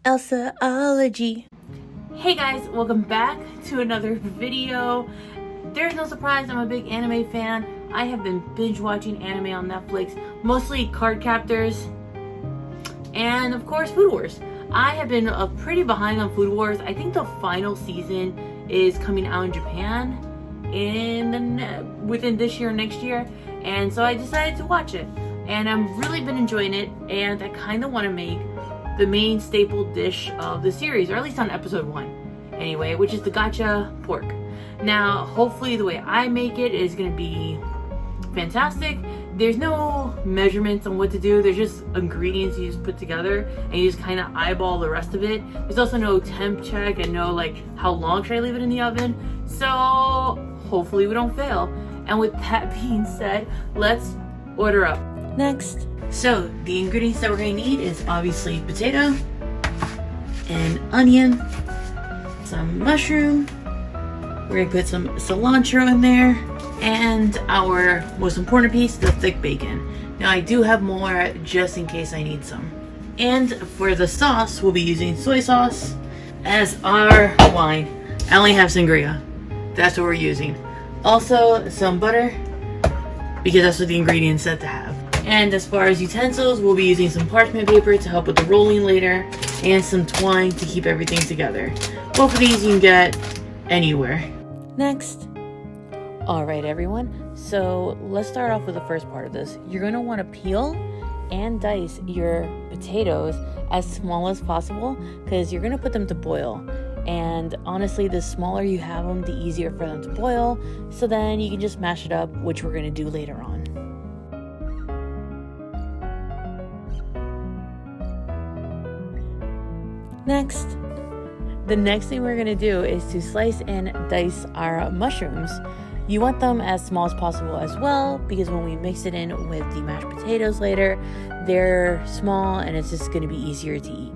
Elsaology. Hey guys, welcome back to another video. There's no surprise, I'm a big anime fan. I have been binge watching anime on Netflix, mostly Card Captors and of course Food Wars. I have been pretty behind on Food Wars. I think the final season is coming out in Japan within this year or next year, and so I decided to watch it, and I've really been enjoying it, and I kind of want to make the main staple dish of the series, or at least on episode 1 anyway, which is the gacha pork. Now hopefully the way I make it is going to be fantastic. There's no measurements on what to do, there's just ingredients you just put together and you just kind of eyeball the rest of it. There's also no temp check and no like how long should I leave it in the oven, so hopefully we don't fail. And with that being said, let's order up. Next, so the ingredients that we're going to need is obviously potato, an onion, some mushroom, we're going to put some cilantro in there, and our most important piece, the thick bacon. Now I do have more just in case I need some. And for the sauce, we'll be using soy sauce as our wine. I only have sangria. That's what we're using. Also some butter, because that's what the ingredients said to have. And as far as utensils, we'll be using some parchment paper to help with the rolling later, and some twine to keep everything together. Both of these you can get anywhere. Next. Alright everyone, so let's start off with the first part of this. You're going to want to peel and dice your potatoes as small as possible, because you're going to put them to boil. And honestly, the smaller you have them, the easier for them to boil, so then you can just mash it up, which we're going to do later on. Next, the next thing we're going to do is to slice and dice our mushrooms. You want them as small as possible as well, because when we mix it in with the mashed potatoes later, they're small and it's just going to be easier to eat.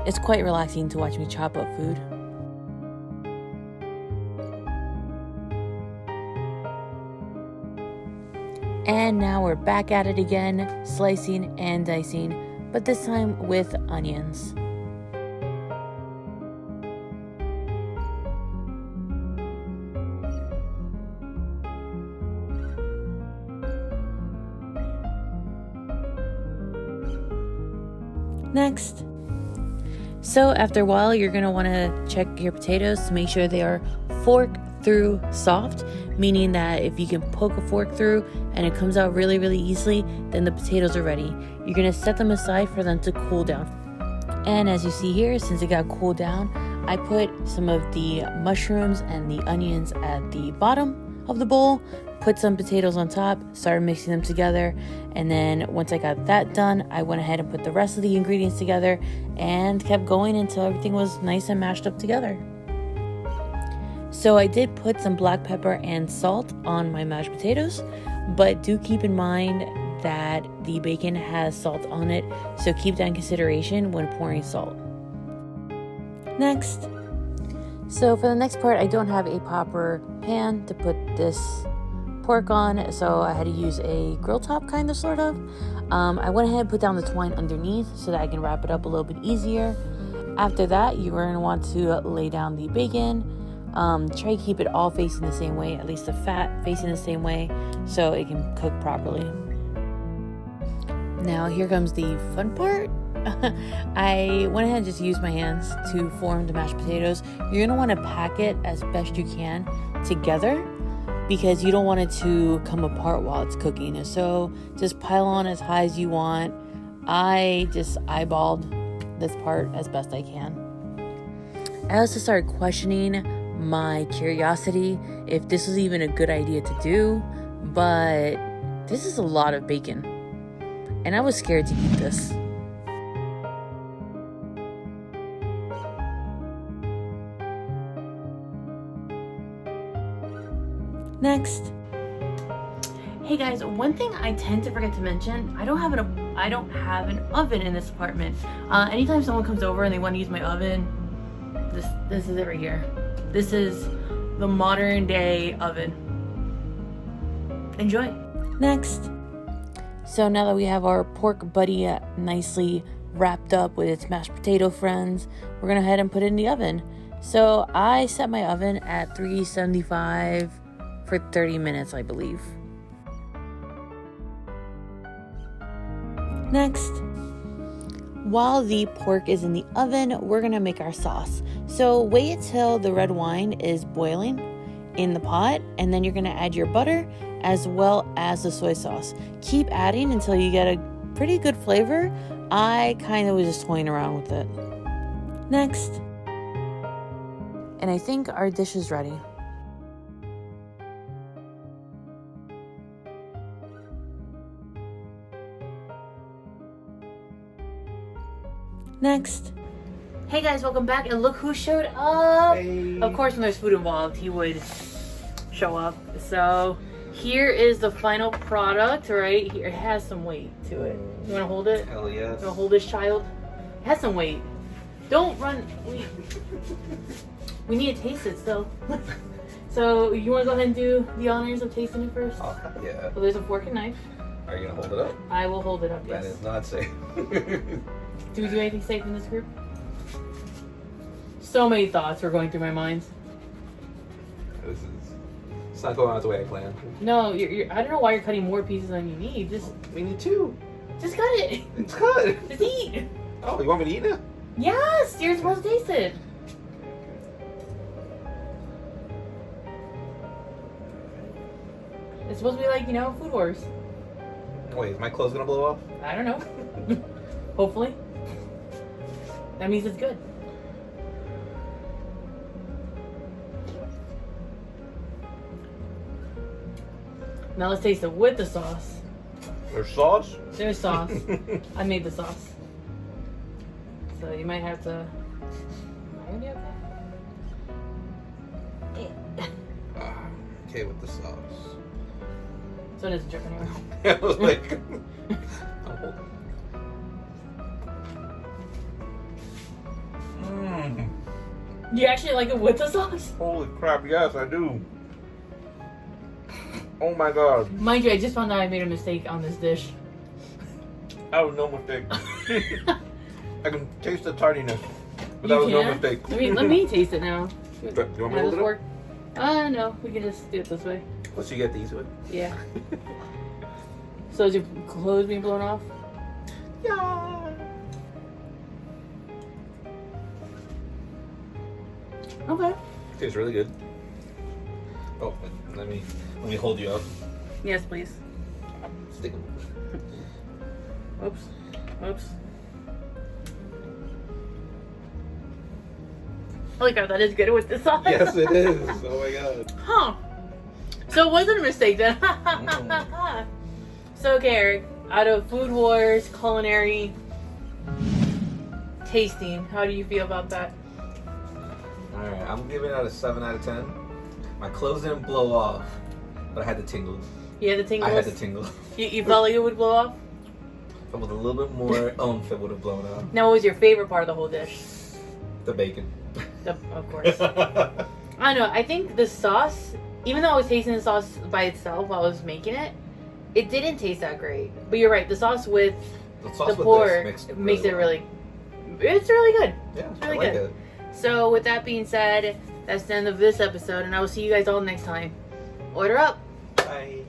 It's quite relaxing to watch me chop up food. And now we're back at it again, slicing and dicing, but this time with onions. Next. So after a while, you're going to want to check your potatoes to make sure they are fork through soft, meaning that if you can poke a fork through and it comes out really easily, then the potatoes are ready. You're going to set them aside for them to cool down. And as you see here, since it got cooled down, I put some of the mushrooms and the onions at the bottom of the bowl, put some potatoes on top, started mixing them together, and then once I got that done, I went ahead and put the rest of the ingredients together and kept going until everything was nice and mashed up together. So I did put some black pepper and salt on my mashed potatoes, but do keep in mind that the bacon has salt on it, so keep that in consideration when pouring salt. Next. So for the next part, I don't have a proper pan to put this pork on, so I had to use a grill top kind of sort of. I went ahead and put down the twine underneath so that I can wrap it up a little bit easier. After that, you are going to want to lay down the bacon. Try to keep it all facing the same way, at least the fat facing the same way, so it can cook properly. Now here comes the fun part. I went ahead and just used my hands to form the mashed potatoes. You're going to want to pack it as best you can together, because you don't want it to come apart while it's cooking. So just pile on as high as you want. I just eyeballed this part as best I can. I also started questioning my curiosity if this was even a good idea to do, but this is a lot of bacon and I was scared to eat this. Next. Hey guys, one thing I tend to forget to mention, I don't have an oven in this apartment. Anytime someone comes over and they want to use my oven, this is it right here. This is the modern day oven. Enjoy. Next. So now that we have our pork buddy nicely wrapped up with its mashed potato friends, we're gonna head and put it in the oven. So I set my oven at 375 for 30 minutes, I believe. Next, while the pork is in the oven, we're gonna make our sauce. So wait till the red wine is boiling in the pot, and then you're gonna add your butter as well as the soy sauce. Keep adding until you get a pretty good flavor. I kind of was just toying around with it. Next, and I think our dish is ready. Next. Hey guys, welcome back, and look who showed up. Hey. Of course, when there's food involved, he would show up. So here is the final product right here. It has some weight to it. You want to hold it? Hell yes. You want to hold this, child? It has some weight. Don't run. We need to taste it still. So you want to go ahead and do the honors of tasting it first? Yeah. So there's a fork and knife. Are you gonna hold it up? I will hold it up, yes. That is not safe. Do we do anything safe in this group? So many thoughts were going through my mind. It's not going out the way I planned. No, you're, I don't know why you're cutting more pieces than you need. We need two. Just cut it. It's cut. Just eat. Oh, you want me to eat it? Yes, you're supposed to taste it. It's supposed to be like, you know, Food Wars. Wait, is my clothes gonna blow off? I don't know. Hopefully. That means it's good. Now let's taste it with the sauce. There's sauce? There's sauce. I made the sauce. So you might have to... Am I gonna be okay? Okay with the sauce. So it doesn't drip anywhere. I was like... I'm holding. You actually like it with the sauce? Holy crap, yes I do. Oh my god. Mind you, I just found out I made a mistake on this dish. That was no mistake. I can taste the tardiness, but that was no mistake. Let me taste it now. You want me to hold it up? No, we can just do it this way. Let's you get these with. Yeah. So is your clothes being blown off? Yeah. Okay. Tastes really good. Oh, let me hold you up. Yes, please. Stick 'em. Oops. Oops. Holy crap, that is good with the sauce. Yes, it is. Oh my god. Huh. So it wasn't a mistake then. So, okay, Eric, out of Food Wars, culinary, tasting, how do you feel about that? Alright, I'm giving it a 7 out of 10. My clothes didn't blow off, but I had the tingles. You had the tingles? I had the tingles. You felt like it would blow off? If it was a little bit more oomph, it would have blown off. Now, what was your favorite part of the whole dish? The bacon. Of course. I don't know. I think the sauce, even though I was tasting the sauce by itself while I was making it, it didn't taste that great. But you're right. The sauce with the pork makes it really... It's really good. Yeah, it's really I like good. it. So with that being said, that's the end of this episode, and I will see you guys all next time. Order up. Bye.